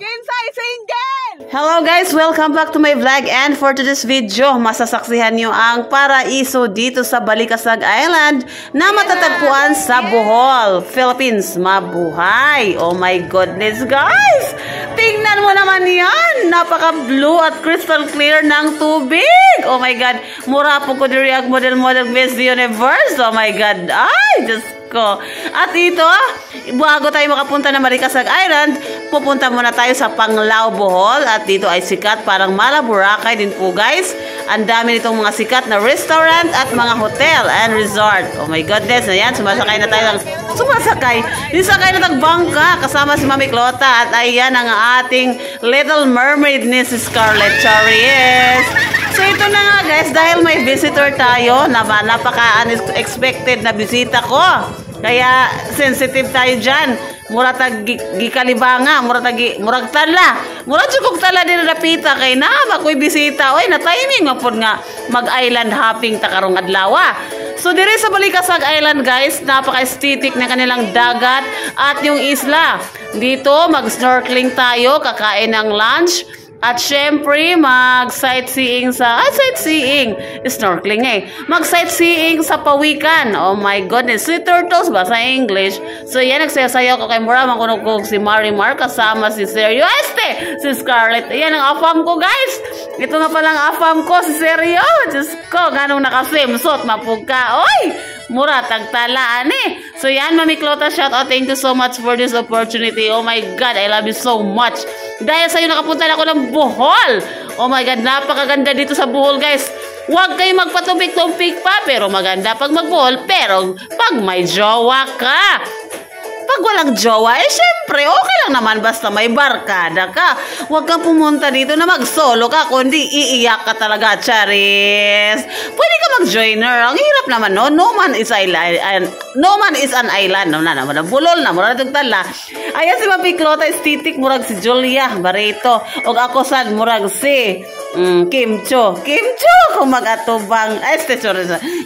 Kinsay single! Hello guys! Welcome back to my vlog, and for today's video, masasaksihan nyo ang paraiso dito sa Balikasag Island na matatagpuan sa Bohol, Philippines. Mabuhay! Oh my goodness guys! Tingnan mo naman yan! Napaka-blue at crystal clear ng tubig! Oh my God! Mura po ko diri ang model-model Miss Universe! Oh my God! Ay! Diyos ko! At ito, bago tayo makapunta na Balikasag Island, pupunta muna tayo sa Panglao, Bohol. At dito ay sikat, parang Mala, Boracay din po guys. Ang dami nitong mga sikat na restaurant at mga hotel and resort. Oh my goodness! Ayan, sumasakay na tayo Nisakay na tagbangka kasama si Mami Clota. At ayan ang ating Little Mermaid ni si Scarlett Charies. So ito na nga guys, dahil may visitor tayo, napaka-unexpected na bisita ko. Kaya sensitive tayo dyan. Mura tag gikalibanga, murag tala. Mura chukog tala din napita kay na makoy bisita. Oy, na timing mapod nga mag-island hopping takarong adlaw. So dire sa Balikasag Island guys, napaka-aesthetic na kanilang dagat at yung isla. Dito mag-snorkeling tayo, kakain ng lunch. At syempre, mag-sightseeing mag-sightseeing sa Pawikan. Oh my goodness, sea turtles ba sa English? So yan, nagsayasayaw ko kay Mura, makunog ko si Marimar, kasama si Sergio si Scarlett. Yan ang afam ko guys. Ito nga palang afam ko, si Sergio. Diyos ko, ganong nakasimsot, mapugka. Oy! Mura, tagtalaan eh. So yan, Mami Clota, shout out. Thank you so much for this opportunity. Oh my God, I love you so much. Dahil sa'yo nakapunta na ako ng Bohol. Oh my God, napakaganda dito sa Bohol guys. Huwag kayo magpatumpik-tumpik pa, pero maganda pag mag-Bohol. Pero pag may jowa ka, pag walang jowa, eh syempre, okay lang naman basta may barkada ka. Huwag kang pumunta dito na mag-solo ka, kundi iiyak ka talaga, Charis. Pwede ka mag-joiner. Ang hirap naman, no? No man is an island. No na naman, bulol na, murag tala. Ayan si Mami Clota, estetik, murag si Julia Barreto. O ako sad, murag si Kimcho, kung mag-atubang.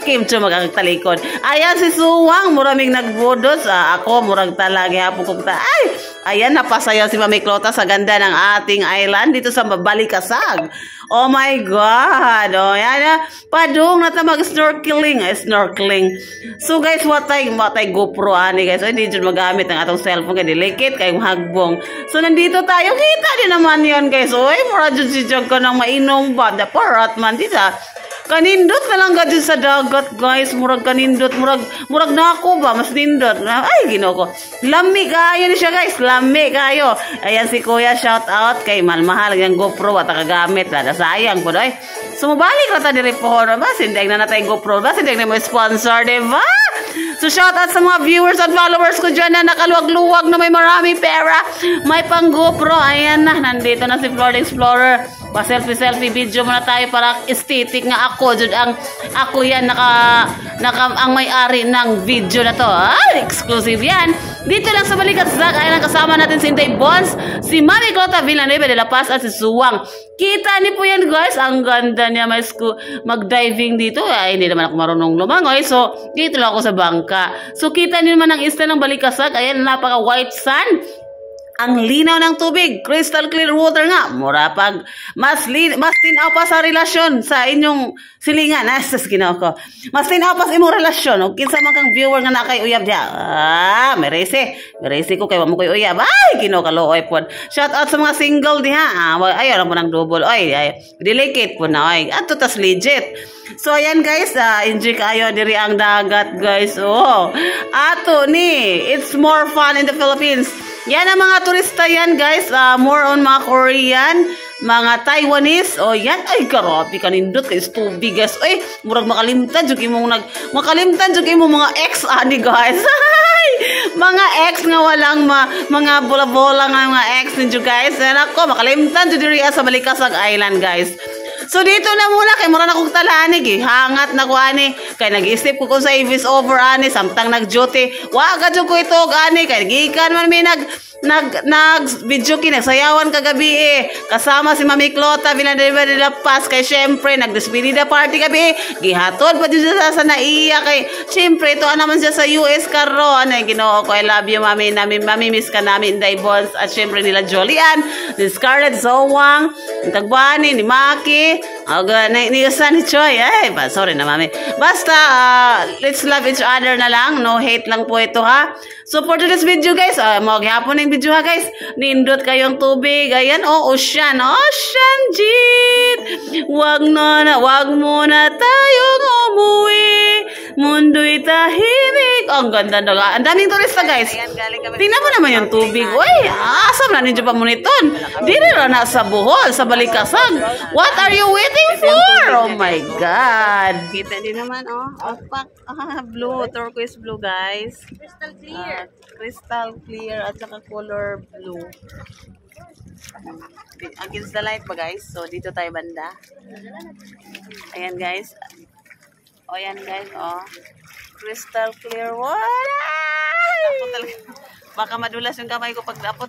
Kimcho magkakatalikod. Ayan si Suwang, muraming nagbudos. Ako, murag talagi hapon kong ay, ayan, napasayaw si Mami Clota sa ganda ng ating island dito sa Balikasag. Oh my God. Oh, yan. Padung na ta mag-snorkeling. So guys, watay GoPro ani guys. Hindi dyan magamit ang atong cellphone kaya delicate kayong hagbong. So nandito tayo. Kita din naman yan guys. Oy, mura dyan si Jog ka ng mainom ba? Daparat man dito. Kanindot na lang ka dyan sa dagat guys. Murag kanindot. Murag na ako ba? Mas nindot. Ay, ginoko. Lami kayo ni siya guys. Lami kayo. Ayan si Kuya. Shout out kay mahal yung GoPro at nakagamit. Sayang po doy. So mabalik na tayo po. Sindeg na natin GoPro. Sindeg na mo sponsor, diba? So shout out sa mga viewers at followers ko dyan na nakaluwag-luwag na may marami pera. May pang GoPro. Ayan na. Nandito na si Florida Explorer. Pa-selfie video muna tayo para aesthetic nga ako. Ako yan ang may-ari ng video na to. Exclusive yan. Dito lang sa Balikasag ay kasama natin si Inday Bones, si Mami Clota Villanueva de la Paz at si Suwang. Kita niyo po yan guys. Ang ganda niya mag-diving dito. Ay, hindi naman ako marunong lumangoy. So, dito lang ako sa bangka. So, kita niyo naman ang isla ng Balikasag. Ayan, napaka-white sand. Ang linaw ng tubig, crystal clear water nga. Mura pag mas tinaw pa sa relasyon sa inyong silingan. Asas ginaw ko. Mas tinaw pa sa imong relasyon. O kinsa man kang viewer nga nakay uyab diya. Merese ko kay mo koy uyab. Ay, kinokaloy pod. Shout out sa mga single diha. Ayaw lang po ng double. Ay, delicate po na. Ay, ato tas legit. So ayan guys, enjoy kayo diri ang dagat guys. Oh. Ato ni, it's more fun in the Philippines. Yan ang mga turista yan guys, more on mga Korean, mga Taiwanese. O yan, ay grabe kanindot kay tubig guys. Ay, murag makalimtan jud imong mga ex ani guys. Mga ex nga walang mga bola-bola nga mga ex ninyo guys. Yan ako, makalimtan jud diri sa Balikasag Island guys. So dito na muna kay mura na kong talaan hangat na ko ani Kay nag-isip ko kung sa Avis over ani samtang nag-duty. Wa ka jud ko ito ani kay gikan man mi nag video kinagsayawan kagabi kasama si Mami Clota Villanueva de la Paz kay syempre nag-despedida party gabi gihatod pa dito sa naiya kay syempre ito naman siya sa US karon ay Ginoo ko I love you mami miss ka namin Inday Bonds at syempre nila Jolian ni Scarlett Zowang ni Tagbani ni Maki ni San Choy ay sorry na mami basta let's love each other na lang no hate lang po ito ha. So for today's video guys, maghapon ng video ha guys. Nindot kayong tubig. Ayan, ocean jeep. Wag muna tayong umuwi. Mundo'y tahimik. Ang ganda na. Ang daming turista guys. Tingnan mo naman yung tubig. Uy, asam na ninyo pa mo niton. Dili na nasa Bohol, sa Balikasag. What are you waiting for? Oh my God. Kita din naman, blue, turquoise blue guys. Crystal clear. Crystal clear at saka color blue. Against the light ba guys? So dito tayo banda. Ayan guys. Ayan guys, crystal clear water. Baka madulas yung kamay ko pag dapot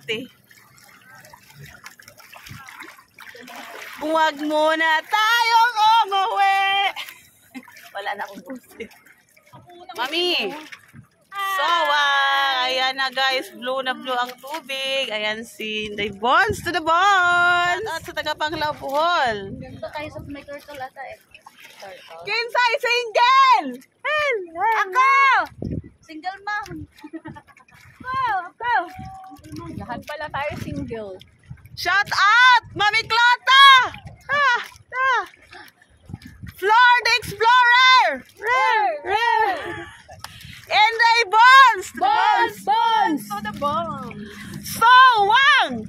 Huwag muna tayong umuwi. Wala na akong pusit. Mami. So, ayan na guys, blue na blue ang tubig. Ayan si Inday Bonds to the Bonds. At sa Tagapanglaw, Bohol. Dito tayo sa may turtle ata Kinsay, single! Ako! Single mom. Ako! Lahat pala tayo single. Shout out! Mami Clota! Floor the Explorer! Inday Bonds! Bonds! To the bonds! So, Wang!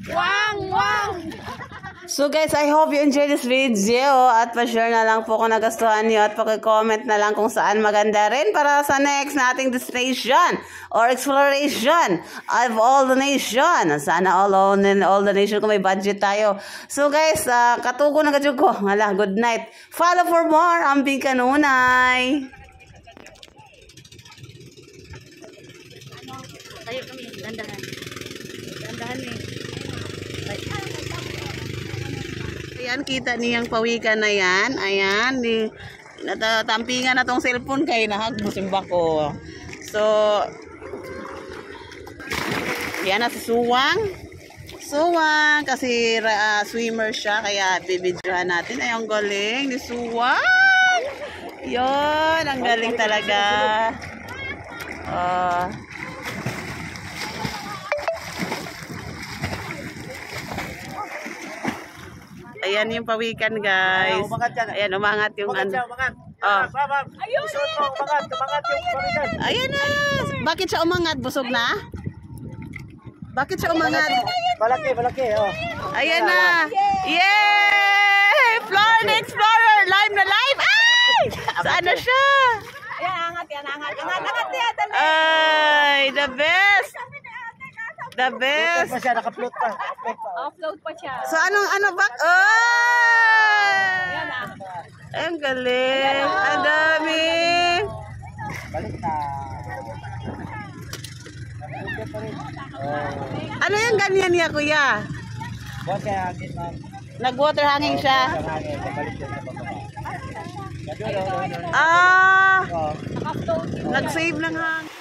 So guys, I hope you enjoyed this video at pa-share na lang po kung nagustuhan niyo at paki-comment na lang kung saan maganda rin para sa next nating destination or exploration of all the nation. Sana all the nation kung may budget tayo. So guys, katuko na kadyo ko. Hala, good night. Follow for more. Ambing kanunay. Tayo kami, dandahan Ayan, kita niyang pawikan na yan. Ayan, natatampingan na tong cellphone kay nahagbusimba ko. So, yan na si Suwang. Kasi swimmer siya, kaya bibidyohan natin. Ay, ang galing ni Suwang. Yun, ang galing talaga. Ayan yung pawikan guys. Ayan, umangat yung ano. Ayan na. Bakit siya umangat? Busog na? Bakit siya umangat? Malaki. Ayan na. Yay! Floor the Explorer. Live na live. Ay! Saan na siya? Ayan, angat. Ay, the best. The best. Pa siya, naka-float pa. Offload pa siya. So, ano ba? Ay! Ang galing. Ang dami. Balik na. Ano yung ganyan niya, kuya? Buwan kaya hangin, ma'am. Nag-water hanging siya. Hangin, balik siya sa baba. Nag-save ng hangin.